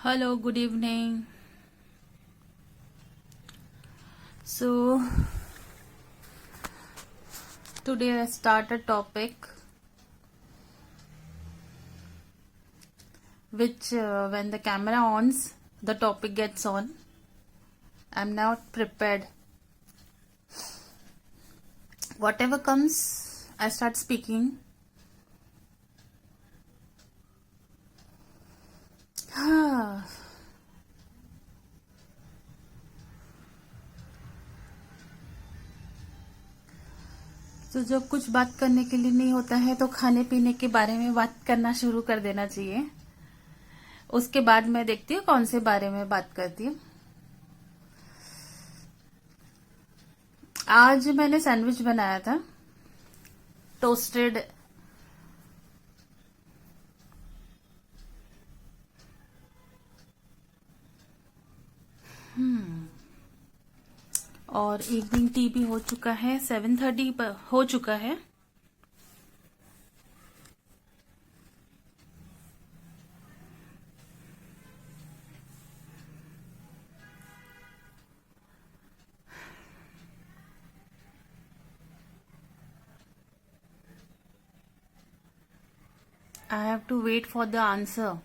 Hello, good evening. So, today I start a topic which, when the camera ons, the topic gets on. I'm not prepared. Whatever comes, I start speaking. तो जब कुछ बात करने के लिए नहीं होता है तो खाने पीने के बारे में बात करना शुरू कर देना चाहिए। उसके बाद मैं देखती हूँ कौन से बारे में बात करती हूँ। आज मैंने सैंडविच बनाया था, टोस्टेड। और इवनिंग टी भी हो चुका है, 7:30 हो चुका है। I have to wait for the answer.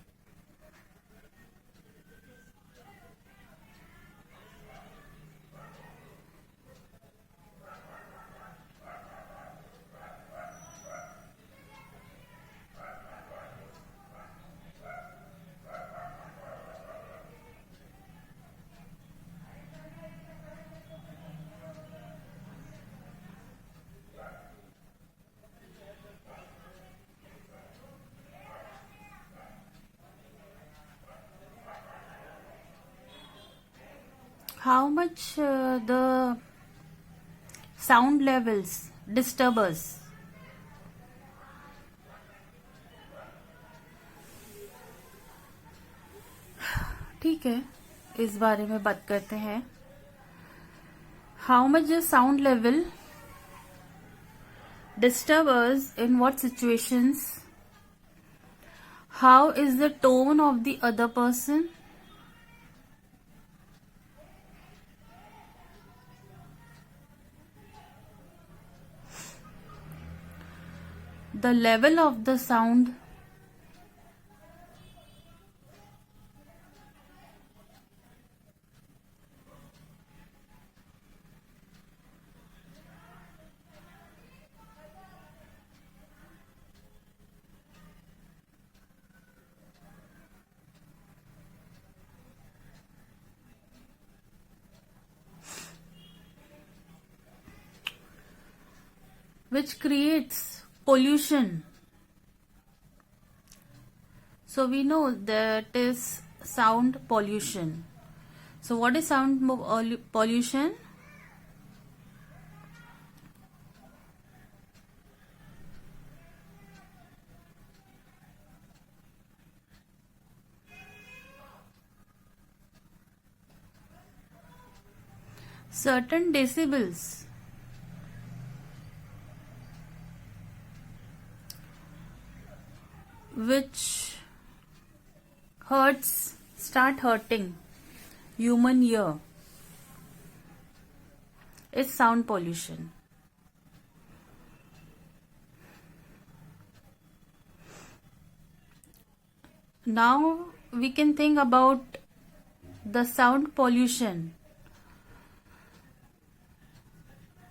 How much the sound levels disturb us? ठीक है, इस बारे में बात करते हैं। How much the sound level disturb us, in what situations? How is the tone of the other person? The level of the sound, which creates pollution. So we know that is sound pollution. So what is sound pollution? Certain decibels which start hurting human ear is sound pollution. Now we can think about the sound pollution,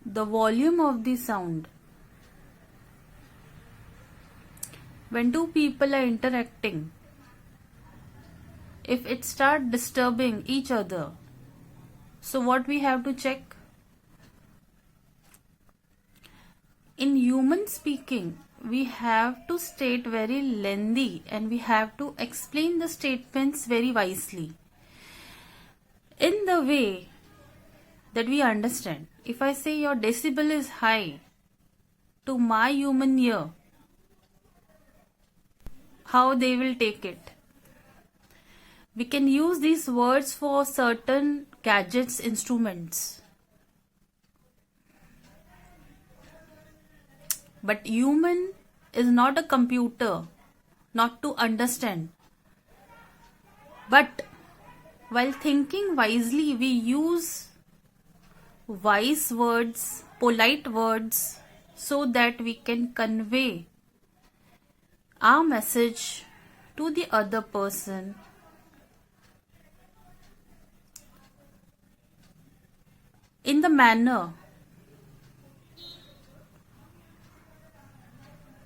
the volume of the sound. When two people are interacting, if it start disturbing each other, so what we have to check? In human speaking, we have to state very lengthy and we have to explain the statements very wisely in the way that we understand. If I say your decibel is high, to my human ear, how they will take it? We can use these words for certain gadgets, instruments. But human is not a computer, not to understand. But while thinking wisely, we use wise words, polite words, so that we can convey our message to the other person in the manner.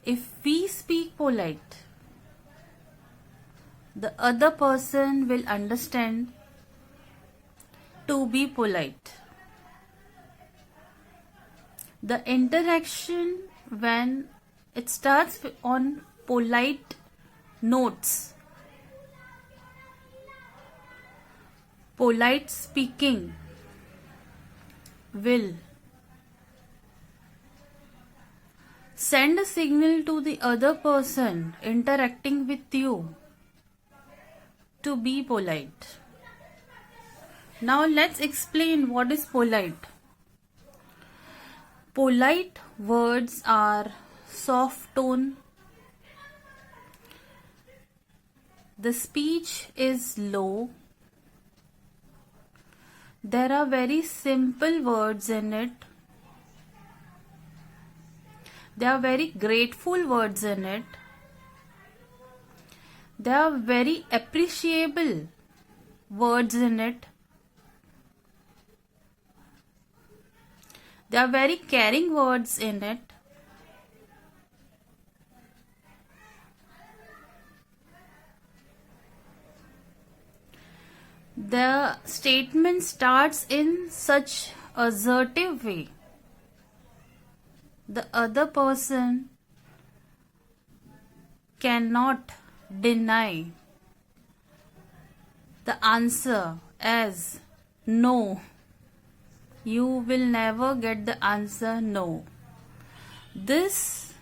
If we speak polite, the other person will understand to be polite. The interaction, when it starts on polite notes, polite speaking will send a signal to the other person interacting with you to be polite. Now let's explain what is polite. Polite words are soft tone. The speech is low. There are very simple words in it. There are very grateful words in it. There are very appreciable words in it. There are very caring words in it. The statement starts in such assertive way. The other person cannot deny the answer as no. You will never get the answer no. This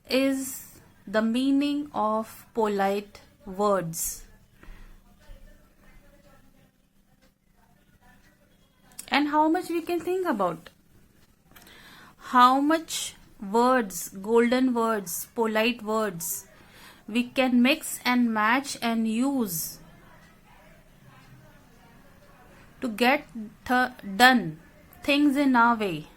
is the meaning of polite words. And how much we can think about? How much words, golden words, polite words we can mix and match and use to get done things in our way.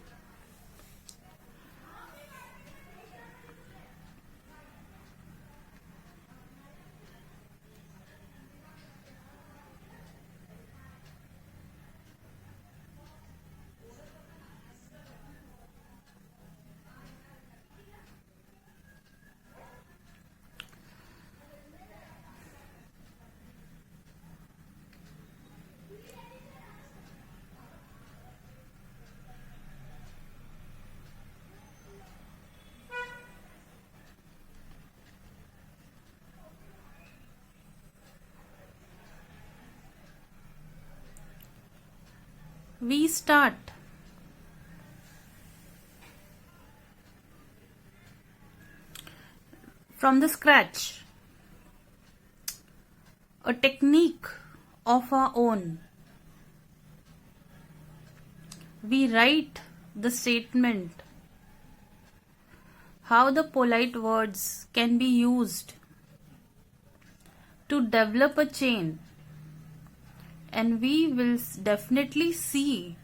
We start from the scratch, a technique of our own. We write the statement, how the polite words can be used to develop a chain, and we will definitely see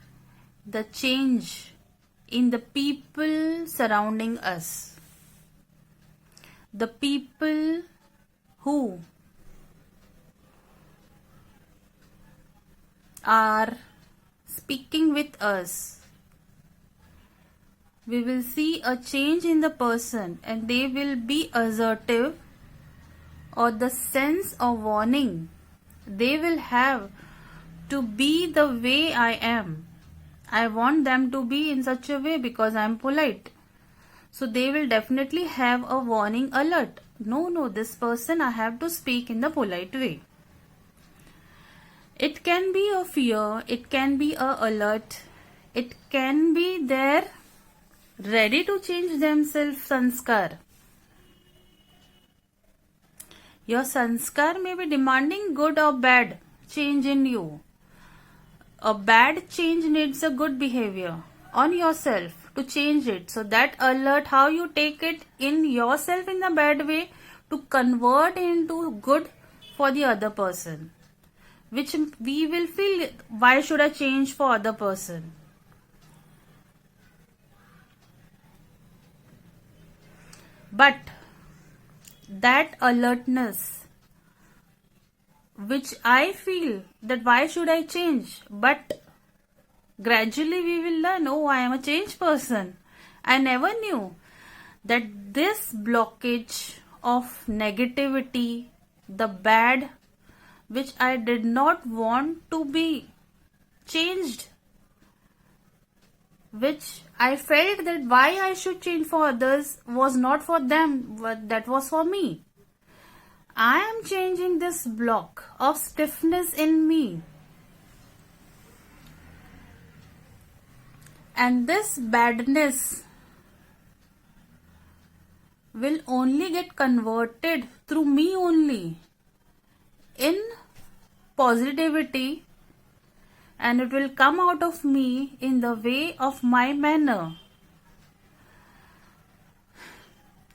the change in the people surrounding us. The people who are speaking with us, we will see a change in the person, and they will be assertive, or the sense of warning they will have to be the way I am. I want them to be in such a way because I am polite. So they will definitely have a warning alert. No, this person I have to speak in the polite way. It can be a fear, it can be a alert, it can be there ready to change themselves sanskar. Your sanskar may be demanding good or bad change in you. A bad change needs a good behavior on yourself to change it. So that alert, how you take it in yourself in the bad way to convert into good for the other person, which we will feel, why should I change for other person? But that alertness, which I feel that why should I change? But gradually we will learn, oh, I am a changed person. I never knew that this blockage of negativity, the bad, which I did not want to be changed, which I felt that why I should change for others was not for them, but that was for me. I am changing this block of stiffness in me. And this badness will only get converted through me only in positivity, and it will come out of me in the way of my manner.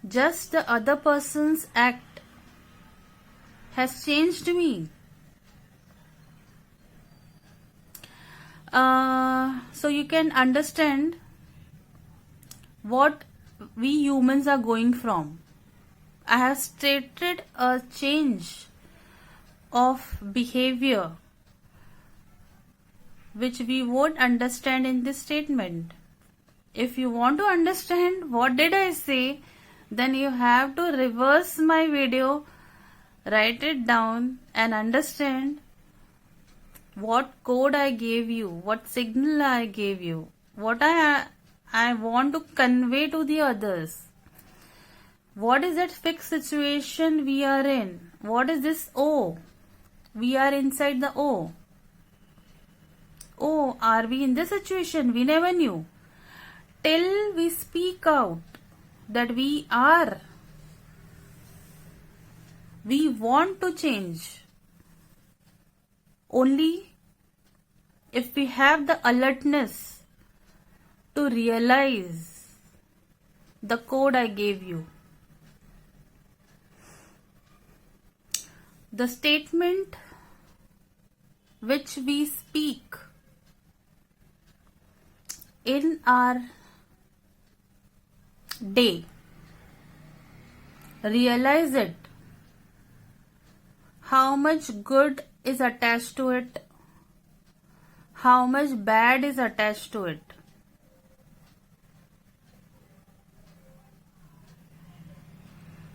Just the other person's act has changed me. So you can understand what we humans are going from. I have stated a change of behavior which we won't understand in this statement. If you want to understand what did I say, then you have to reverse my video, write it down and understand what code I gave you, what signal I gave you, what I want to convey to the others. What is that fixed situation we are in? What is this O? We are inside the O. Oh, are we in this situation? We never knew. Till we speak out that we are. We want to change. Only if we have the alertness to realize the code I gave you. The statement which we speak in our day, realize it, how much good is attached to it, how much bad is attached to it.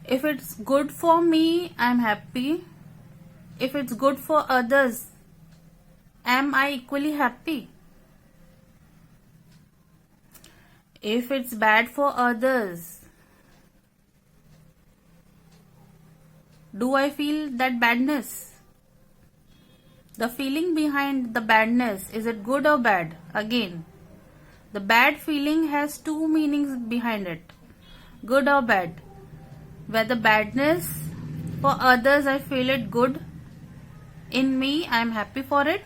If it's good for me, I'm happy. If it's good for others, am I equally happy? If it's bad for others, do I feel that badness? The feeling behind the badness, is it good or bad? Again, the bad feeling has two meanings behind it, good or bad. Whether badness for others, I feel it good. In me, I am happy for it.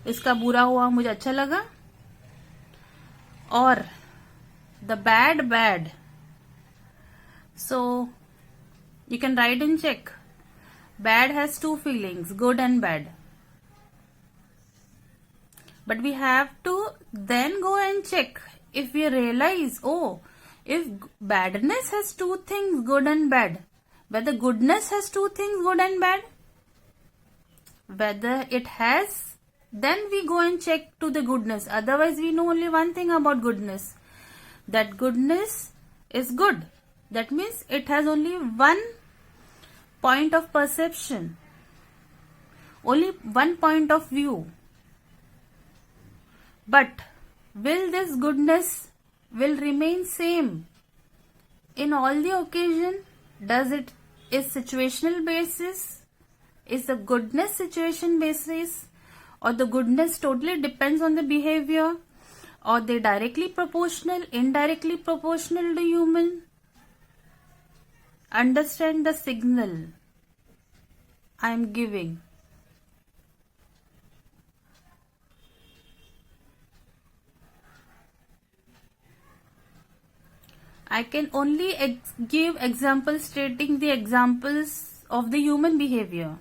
इसका बुरा हुआ मुझे अच्छा लगा. Or the bad. So you can write and check. Bad has two feelings, good and bad. But we have to then go and check. If we realize, oh, if badness has two things, good and bad, whether goodness has two things, good and bad, whether it has, then we go and check to the goodness. Otherwise, we know only one thing about goodness, that goodness is good. That means it has only one point of perception, only one point of view. But will this goodness will remain same in all the occasion? Does it is situational basis? Is the goodness situation basis, or the goodness totally depends on the behavior, or they directly proportional, indirectly proportional to human? Understand the signal I am giving. I can only give examples, stating the examples of the human behavior.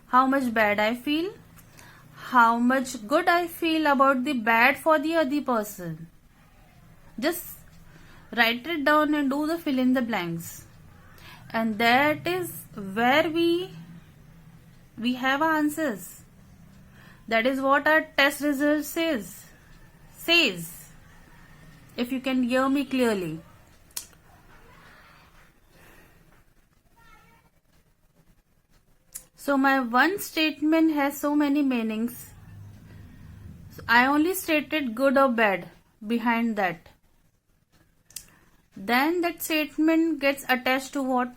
How much bad I feel, how much good I feel about the bad for the other person. Just write it down and do the fill in the blanks. And that is where we have our answers. That is what our test result says. If you can hear me clearly. So my one statement has so many meanings. So I only stated good or bad behind that. Then that statement gets attached to what?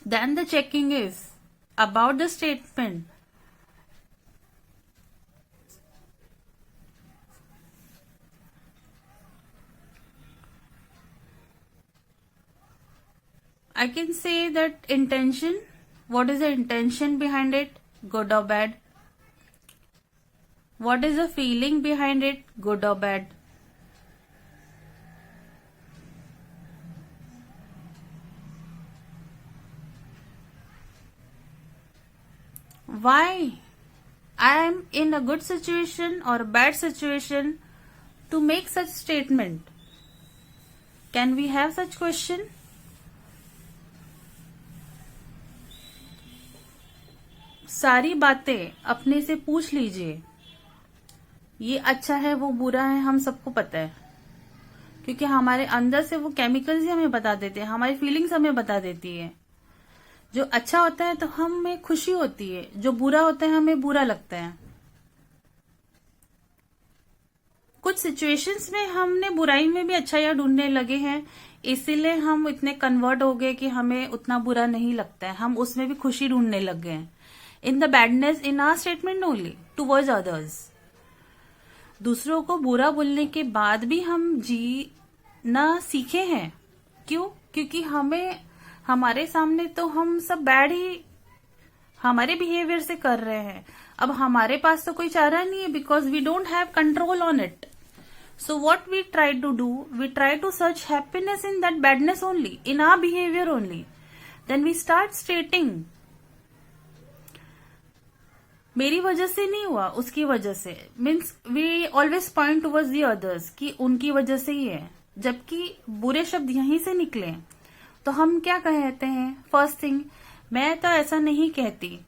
Then the checking is about the statement. I can say that intention. What is the intention behind it? Good or bad? What is the feeling behind it? Good or bad? Why I am in a good situation or a bad situation to make such statement? Can we have such question? सारी बातें अपने से पूछ लीजिए. ये अच्छा है, वो बुरा है, हम सबको पता है. क्योंकि हमारे अंदर से वो केमिकल्स ही हमें बता देते हैं, हमारी फीलिंग्स हमें बता देती है. जो अच्छा होता है तो हमें खुशी होती है, जो बुरा होता है हमें बुरा लगता है. कुछ सिचुएशंस में हमने बुराई में भी अच्छाइयां ढूंढने लगे हैं, इसीलिए हम इतने कन्वर्ट हो गए कि हमें उतना बुरा नहीं लगता है. हम उसमें भी खुशी ढूंढने लग गए हैं. In the badness in our statement only towards others. दूसरों को बुरा बोलने के बाद भी हम जीना सीखे हैं. क्यों? क्योंकि हमें हमारे सामने तो हम सब बैड ही हमारे बिहेवियर से कर रहे हैं. अब हमारे पास तो कोई चारा नहीं है, because we don't have control on it. So what we try to do, we try to search happiness in that badness only, in our behavior only. Then we start stating, मेरी वजह से नहीं हुआ, उसकी वजह से. Means we always point towards the others कि उनकी वजह से ही है, जबकि बुरे शब्द यहीं से निकले. तो हम क्या कहते हैं? फर्स्ट थिंग, मैं तो ऐसा नहीं कहती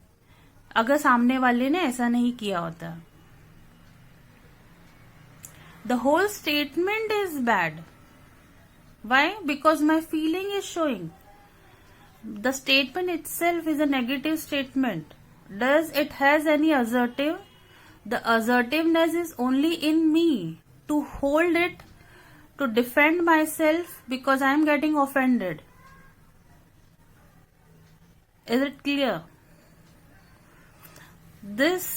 अगर सामने वाले ने ऐसा नहीं किया होता. The whole statement is bad. Why? Because my feeling is showing. The statement itself is a negative statement. Does it has any assertive? The assertiveness is only in me to hold it, to defend myself because I am getting offended. Is it clear? This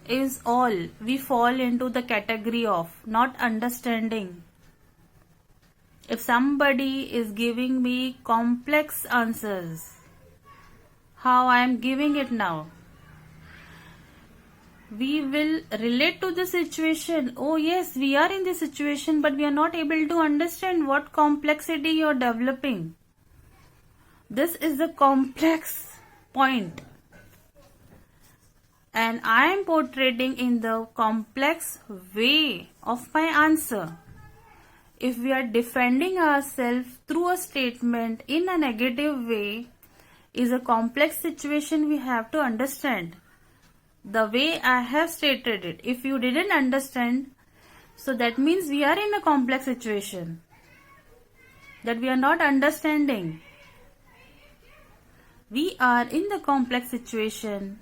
is all we fall into the category of not understanding. If somebody is giving me complex answers, how I am giving it now, we will relate to the situation. Oh yes, we are in this situation, but we are not able to understand what complexity you are developing. This is the complex point. And I am portraying in the complex way of my answer. If we are defending ourselves through a statement in a negative way, is a complex situation we have to understand. The way I have stated it, if you didn't understand, so that means we are in a complex situation. That we are not understanding. We are in the complex situation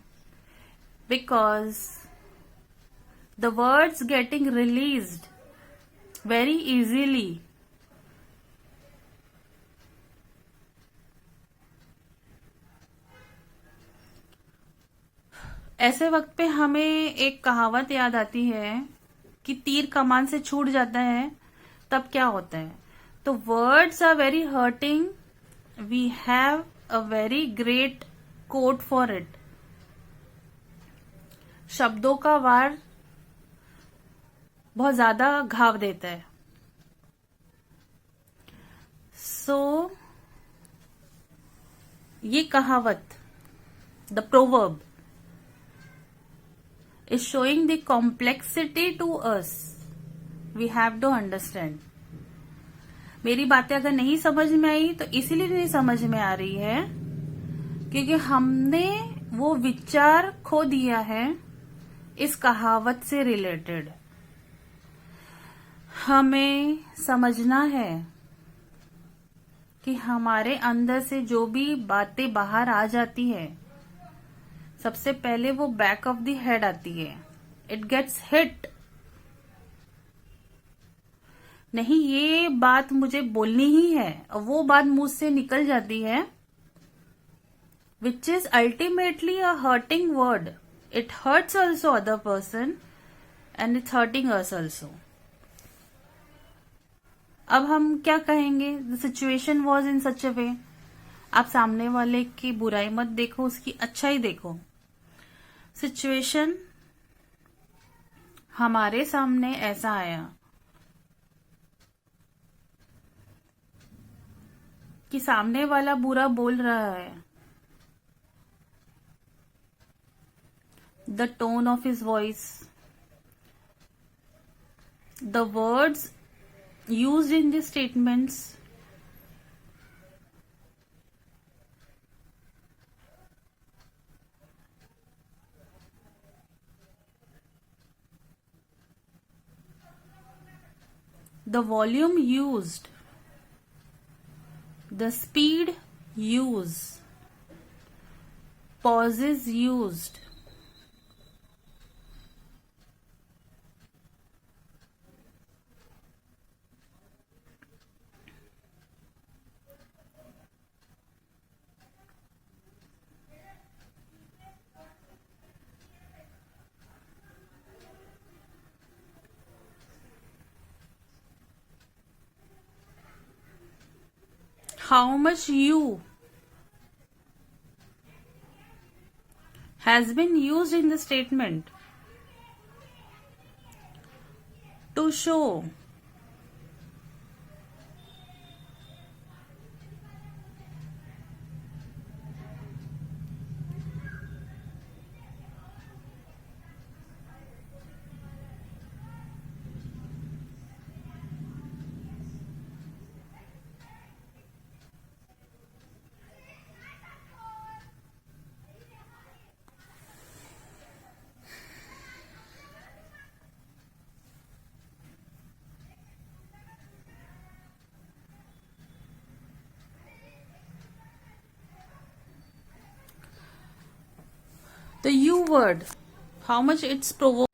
because the words getting released very easily. ऐसे वक्त पे हमें एक कहावत याद आती है कि तीर कमान से छूट जाता है तब क्या होता है. तो words are very hurting. We have a very great quote for it. शब्दों का वार बहुत ज्यादा घाव देता है. सो ये कहावत, the proverb, is showing the complexity to us. We have to understand. मेरी बातें अगर नहीं समझ में आई तो इसीलिए नहीं समझ में आ रही है क्योंकि हमने वो विचार खो दिया है इस कहावत से रिलेटेड। हमें समझना है कि हमारे अंदर से जो भी बातें बाहर आ जाती है, सबसे पहले वो बैक ऑफ द हेड आती है, इट गेट्स हिट। नहीं, ये बात मुझे बोलनी ही है, और वो बात मुंह से निकल जाती है, which is ultimately a hurting word. It hurts also other person and it's hurting us also. अब हम क्या कहेंगे? द सिचुएशन वॉज इन सच अ वे। आप सामने वाले की बुराई मत देखो, उसकी अच्छाई देखो। सिचुएशन हमारे सामने ऐसा आया कि सामने वाला बुरा बोल रहा है, the tone of his voice, the words used in the statements, the volume used, the speed used, pauses used, how much you has been used in the statement to show the you word, how much it's the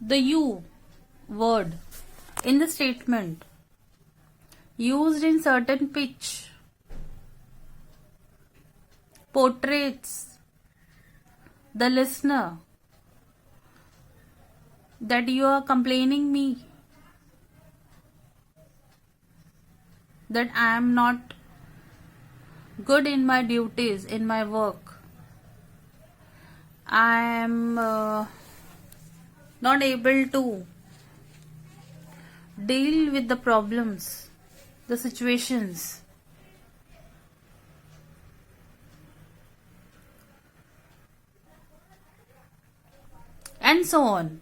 you word in the statement used in certain pitch portrays the listener that you are complaining me, that I am not good in my duties, in my work. I am not able to deal with the problems, the situations. And so on.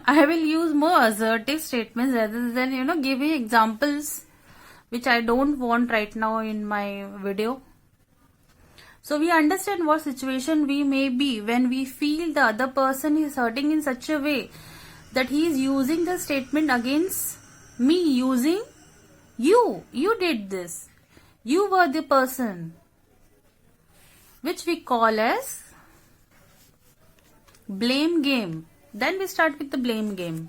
I will use more assertive statements rather than, giving examples which I don't want right now in my video. So we understand what situation we may be when we feel the other person is hurting in such a way that he is using the statement against me, using you. You did this. You were the person, which we call as blame game. Then we start with the blame game.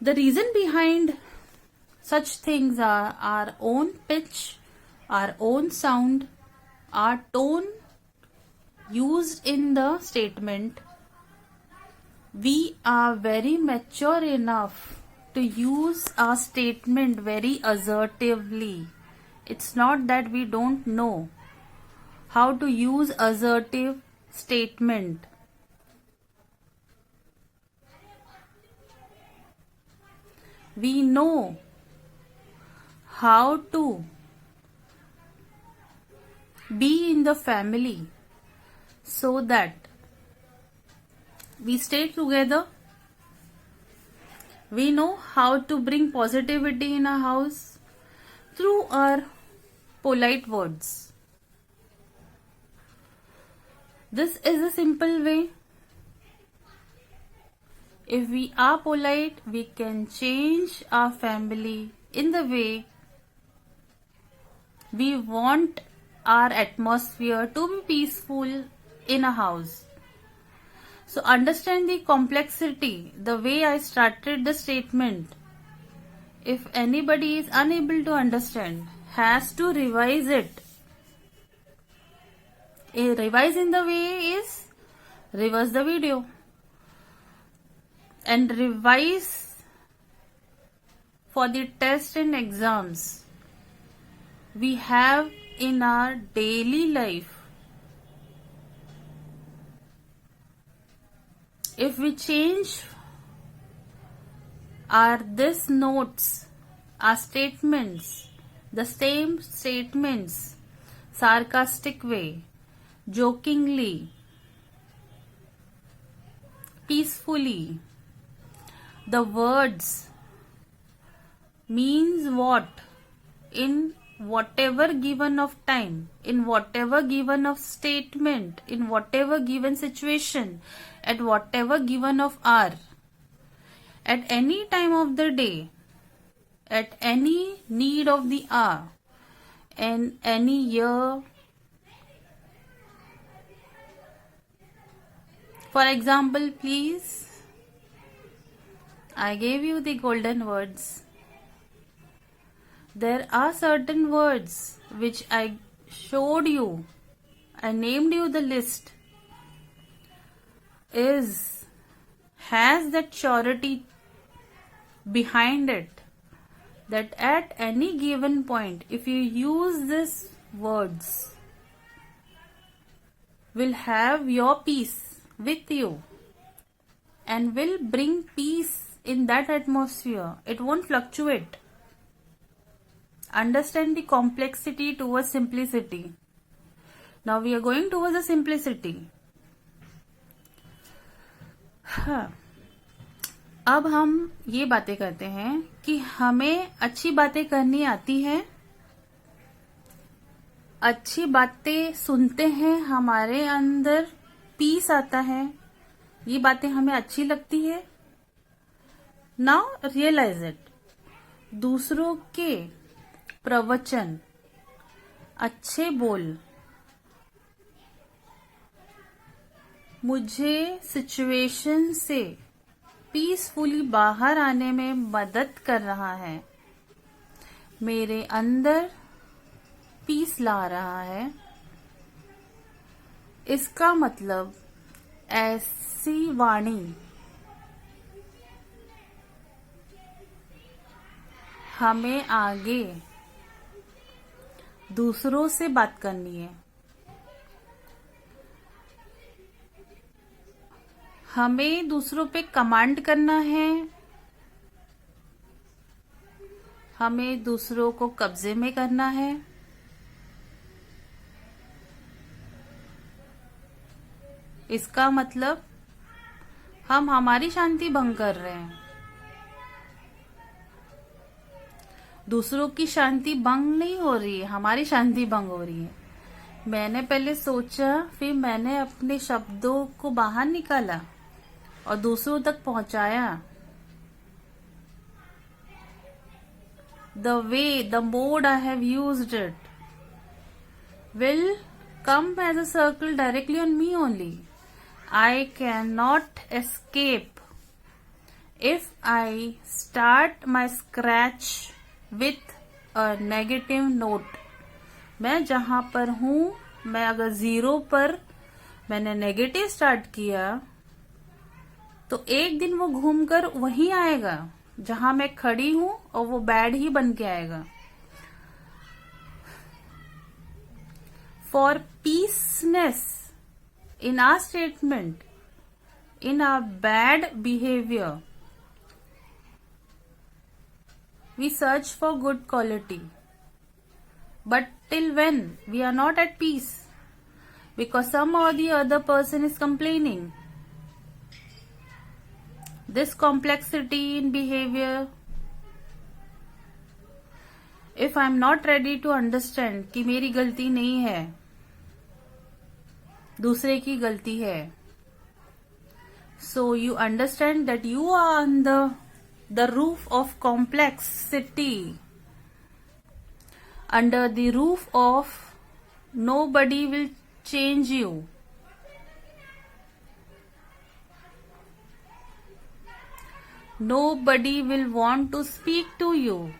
The reason behind such things are our own pitch, our own sound, our tone used in the statement. We are very mature enough to use our statement very assertively. It's not that we don't know how to use assertive statement. we know how to be in the family so that we stay together. We know how to bring positivity in our house through our polite words. This is a simple way. If we are polite, we can change our family in the way we want our atmosphere to be peaceful in a house. So understand the complexity, the way I started the statement. If anybody is unable to understand, has to revise it. A revise in the way is reverse the video and revise for the test and exams we have in our daily life. If we change our this notes, our statements, the same statements, sarcastic way, jokingly, peacefully, the words means what in whatever given of time, in whatever given of statement, in whatever given situation, at whatever given of hour, at any time of the day, at any need of the hour, and any year. For example, please, I gave you the golden words. There are certain words which I showed you, I named you the list, has that surety behind it, that at any given point, if you use these words, will have your peace with you and will bring peace in that atmosphere. It won't fluctuate. Understand the complexity towards simplicity. Now we are going towards the simplicity. अब हम ये बातें करते हैं कि हमें अच्छी बातें करनी आती है, अच्छी बातें सुनते हैं, हमारे अंदर पीस आता है, ये बातें हमें अच्छी लगती है. Now realize it. दूसरों के प्रवचन, अच्छे बोल मुझे सिचुएशन से पीसफुली बाहर आने में मदद कर रहा है, मेरे अंदर पीस ला रहा है. इसका मतलब ऐसी वाणी हमें आगे दूसरों से बात करनी है. हमें दूसरों पे कमांड करना है, हमें दूसरों को कब्जे में करना है. इसका मतलब हम हमारी शांति भंग कर रहे हैं. दूसरों की शांति भंग नहीं हो रही है, हमारी शांति भंग हो रही है. मैंने पहले सोचा, फिर मैंने अपने शब्दों को बाहर निकाला और दूसरों तक पहुंचाया. The way, the mode I have used it will come as a circle directly on me only. I cannot escape if I start my scratch with a negative note. मैं जहां पर हूं, मैं अगर 0 पर मैंने नेगेटिव स्टार्ट किया तो एक दिन वो घूमकर वहीं आएगा जहां मैं खड़ी हूं और वो बैड ही बन के आएगा. For peaceness in our statement, in our bad behavior, We search for good quality. But till when? We are not at peace. Because some or the other person is complaining. This complexity in behavior, if I am not ready to understand कि मेरी गलती नहीं है, दूसरे की गलती है, so you understand that you are on the roof of complexity, under the roof of nobody will change you. Nobody will want to speak to you.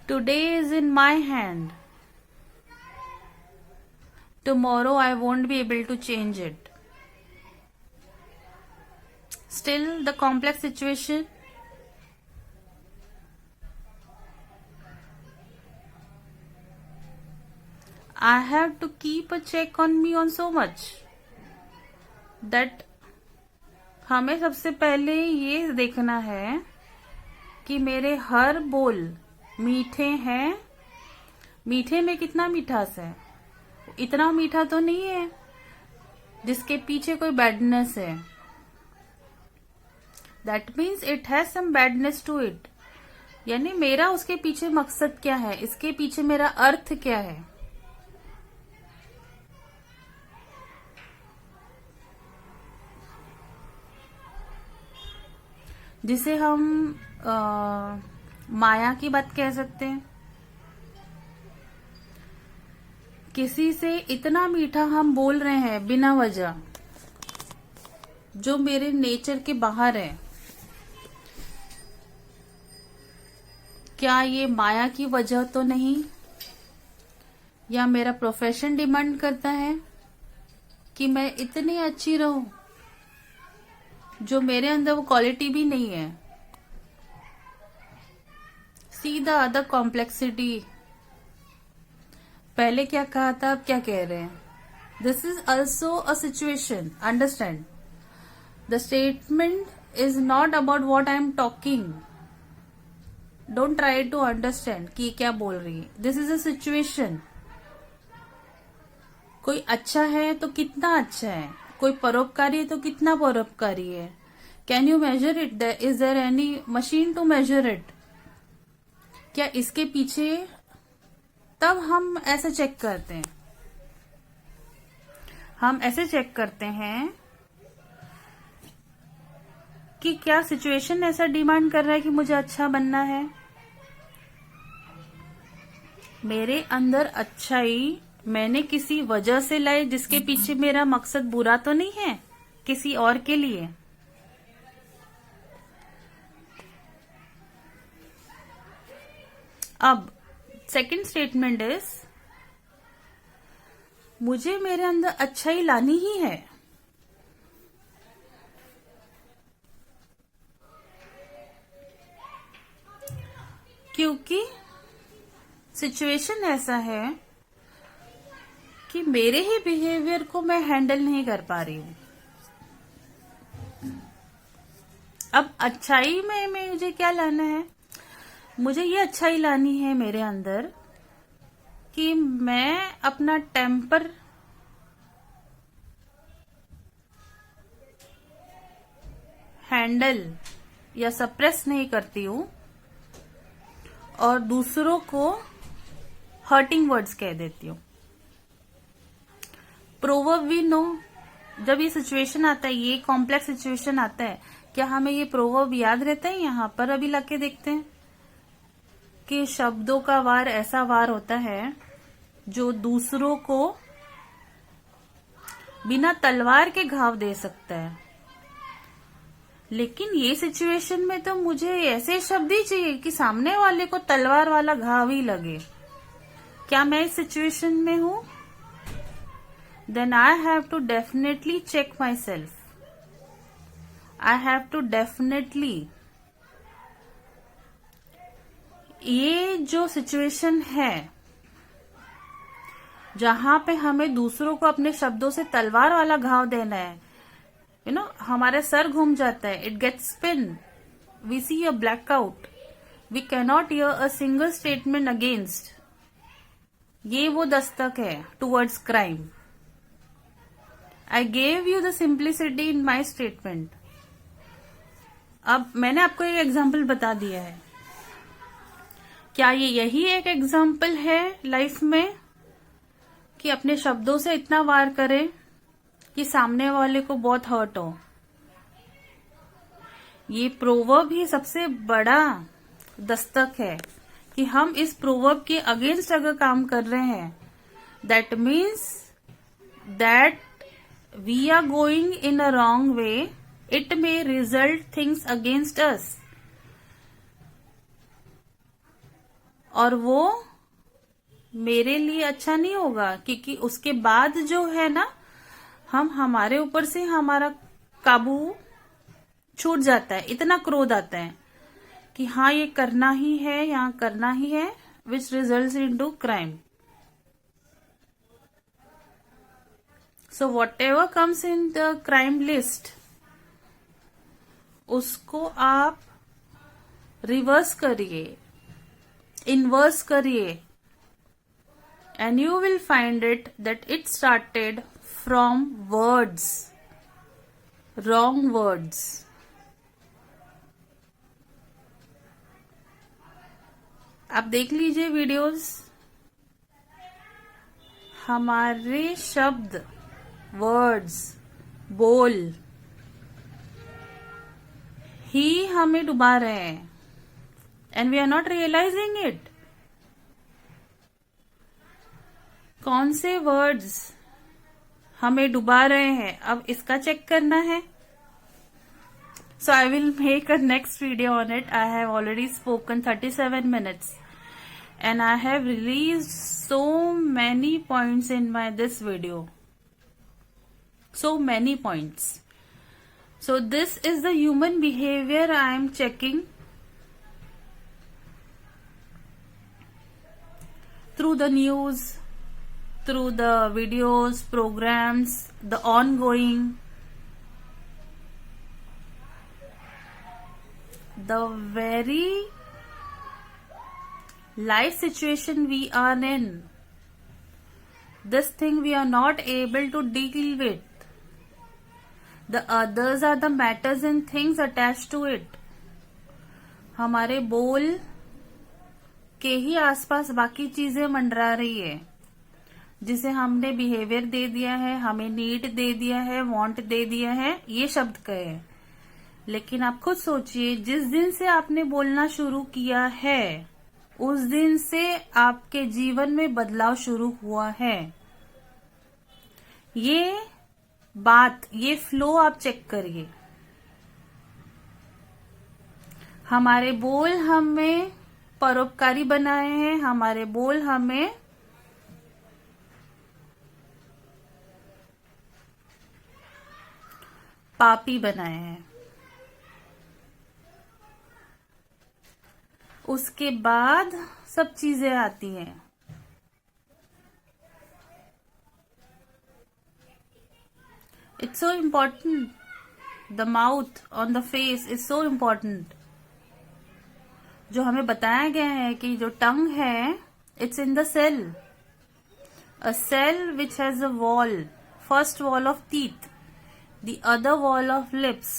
Today is in my hand. Tomorrow I won't be able to change it. Still, the complex situation. I have to keep a check on me on so much that हमें सबसे पहले ये देखना है कि मेरे हर बोल मीठे हैं. मीठे में कितना मिठास है? इतना मीठा तो नहीं है जिसके पीछे कोई बैडनेस है. That means it has some badness to it. यानी मेरा उसके पीछे मकसद क्या है, इसके पीछे मेरा अर्थ क्या है. जिसे हम माया की बात कह सकते हैं. किसी से इतना मीठा हम बोल रहे हैं बिना वजह, जो मेरे नेचर के बाहर है. क्या ये माया की वजह तो नहीं, या मेरा प्रोफेशन डिमांड करता है कि मैं इतनी अच्छी रहूं, जो मेरे अंदर वो क्वालिटी भी नहीं है. See the other complexity. पहले क्या कहा था, अब क्या कह रहे हैं. This is also a situation. Understand, the statement is not about what I am talking. Don't try to understand कि क्या बोल रही है. This is a situation. कोई अच्छा है तो कितना अच्छा है, कोई परोपकारी है तो कितना परोपकारी है. Can you measure it? Is there any machine to measure it? क्या इसके पीछे, तब हम ऐसे चेक करते हैं. हम ऐसे चेक करते हैं कि क्या सिचुएशन ऐसा डिमांड कर रहा है कि मुझे अच्छा बनना है. मेरे अंदर अच्छाई मैंने किसी वजह से लाई, जिसके पीछे मेरा मकसद बुरा तो नहीं है किसी और के लिए. अब सेकंड स्टेटमेंट इज, मुझे मेरे अंदर अच्छाई लानी ही है. क्योंकि सिचुएशन ऐसा है कि मेरे ही बिहेवियर को मैं हैंडल नहीं कर पा रही हूं. अब अच्छाई में मुझे क्या लाना है? मुझे ये अच्छाई लानी है मेरे अंदर कि मैं अपना टेम्पर हैंडल या सप्रेस नहीं करती हूं और दूसरों को हर्टिंग वर्ड्स कह देती हूं. Proverb we know. जब ये सिचुएशन आता है, ये कॉम्प्लेक्स सिचुएशन आता है, क्या हमें ये प्रोवर्ब याद रहता है? यहां पर अभी लाके देखते हैं कि शब्दों का वार ऐसा वार होता है जो दूसरों को बिना तलवार के घाव दे सकता है. लेकिन ये सिचुएशन में तो मुझे ऐसे शब्द ही चाहिए कि सामने वाले को तलवार वाला घाव ही लगे. क्या मैं इस सिचुएशन में हूं? Then I have to definitely check myself. I have to definitely, ये जो सिचुएशन है जहां पे हमें दूसरों को अपने शब्दों से तलवार वाला घाव देना है, हमारा सर घूम जाता है, it gets spin, we see a blackout, we cannot hear a single statement against. ये वो दस्तक है towards crime. I gave you the simplicity in my statement. अब मैंने आपको एक एग्जाम्पल बता दिया है, क्या ये यही एक एग्जाम्पल है लाइफ में कि अपने शब्दों से इतना वार करें कि सामने वाले को बहुत हर्ट हो? ये प्रोवर्ब ही सबसे बड़ा दस्तक है कि हम इस प्रोवर्ब के अगेंस्ट अगर काम कर रहे हैं, that means that we are going in a wrong way, it may result things against us, और वो मेरे लिए अच्छा नहीं होगा, क्योंकि उसके बाद जो है ना, हमारे ऊपर से हमारा काबू छूट जाता है, इतना क्रोध आता है कि हाँ ये करना ही है, यहाँ करना ही है, which results into crime. So what ever comes in the crime list, उसको आप रिवर्स करिए, इनवर्स करिए, and you will find it that it started from words, wrong words. आप देख लीजिए वीडियोस, हमारे शब्द, वर्ड्स, बोल ही हमें डुबा रहे हैं, and we are not realizing it. कौन से वर्ड्स हमें डुबा रहे हैं, अब इसका चेक करना है। So I will make a next video on it. I have already spoken 37 minutes and I have released so many points in this video. So many points. So this is the human behavior I am checking through the news, through the videos, programs, the ongoing, the very life situation we are in. This thing we are not able to deal with. The others are the matters and things attached to it. हमारे बोल के ही आसपास बाकी चीजें मंडरा रही है, जिसे हमने बिहेवियर दे दिया है, हमें नीड दे दिया है, वांट दे दिया है, ये शब्द कहे। लेकिन आप खुद सोचिए, जिस दिन से आपने बोलना शुरू किया है, उस दिन से आपके जीवन में बदलाव शुरू हुआ है। ये बात, ये फ्लो आप चेक करिए। हमारे बोल हमें परोपकारी बनाए हैं, हमारे बोल हमें पापी बनाए हैं। उसके बाद सब चीजें आती हैं। It's so important, the mouth on the face is so important. जो हमें बताया गया है कि जो टंग है, it's in the cell, a cell which has a wall, first wall of teeth, the other wall of lips.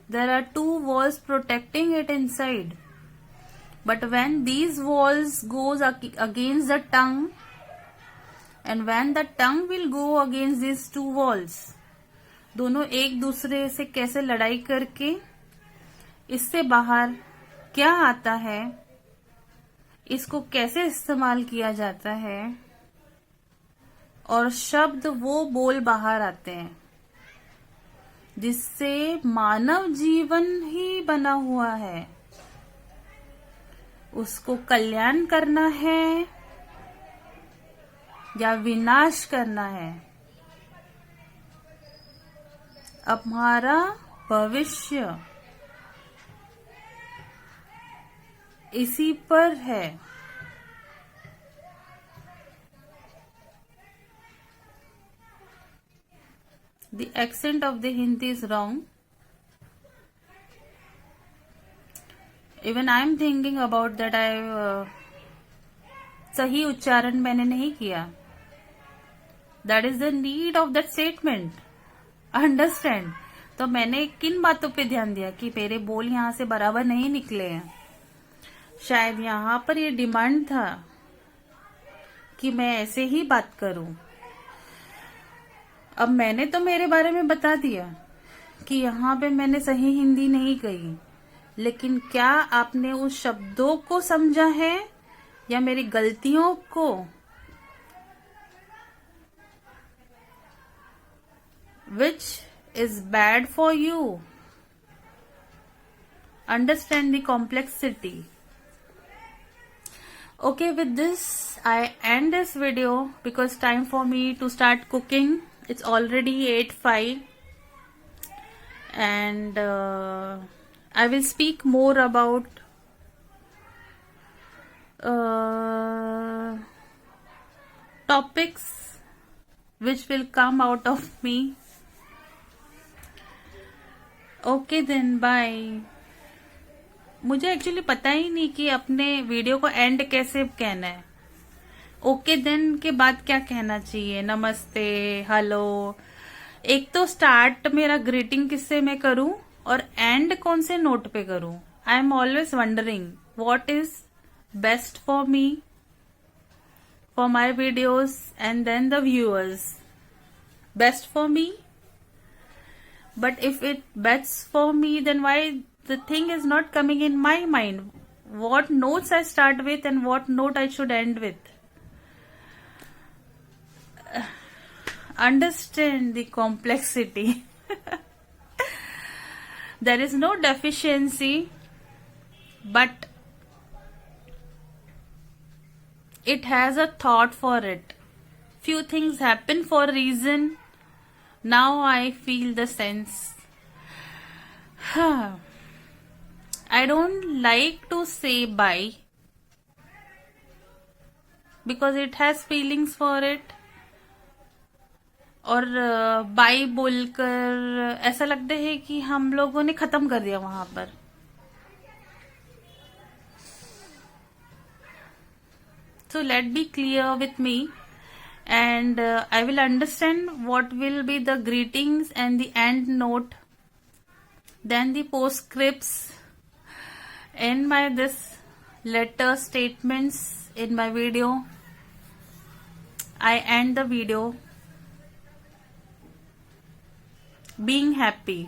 There are two walls protecting it inside. But when these walls goes against the tongue, and when the tongue will go against these two walls, दोनों एक दूसरे से कैसे लड़ाई करके इससे बाहर क्या आता है, इसको कैसे इस्तेमाल किया जाता है, और शब्द वो बोल बाहर आते हैं जिससे मानव जीवन ही बना हुआ है। उसको कल्याण करना है या विनाश करना है। अब हमारा भविष्य इसी पर है। The accent of the Hindi is wrong. Even I am thinking about that. सही उच्चारण मैंने नहीं किया. That is the need of that statement. Understand? तो मैंने किन बातों पे ध्यान दिया कि मेरे बोल यहाँ से बराबर नहीं निकले हैं. शायद यहाँ पर ये डिमांड था कि मैं ऐसे ही बात करूं. अब मैंने तो मेरे बारे में बता दिया कि यहाँ पे मैंने सही हिंदी नहीं कही, लेकिन क्या आपने उस शब्दों को समझा है या मेरी गलतियों को? Which is bad for you? Understand the complexity. Okay, with this I end this video because time for me to start cooking. It's already 8:05 and I will speak more about topics which will come out of me. Okay then, bye. मुझे actually पता ही नहीं कि अपने video को and कैसे कहना है. Okay then के बाद क्या कहना चाहिए? नमस्ते, हेलो. एक तो स्टार्ट मेरा ग्रीटिंग किससे मैं करूं और एंड कौन से नोट पे करूं. I am always wondering what is best for me, for my videos and then the viewers. Best for me, but if it bets for me, then why the thing is not coming in my mind? What notes I start with and what note I should end with? Understand the complexity. There is no deficiency, but it has a thought for it. Few things happen for a reason. Now I feel the sense. I don't like to say bye because it has feelings for it. और bye बोलकर ऐसा लगता है कि हम लोगों ने खत्म कर दिया वहां पर. So let be clear with me. And I will understand what will be the greetings and the end note, then the postscripts in my this letter statements in my video. I end the video being happy.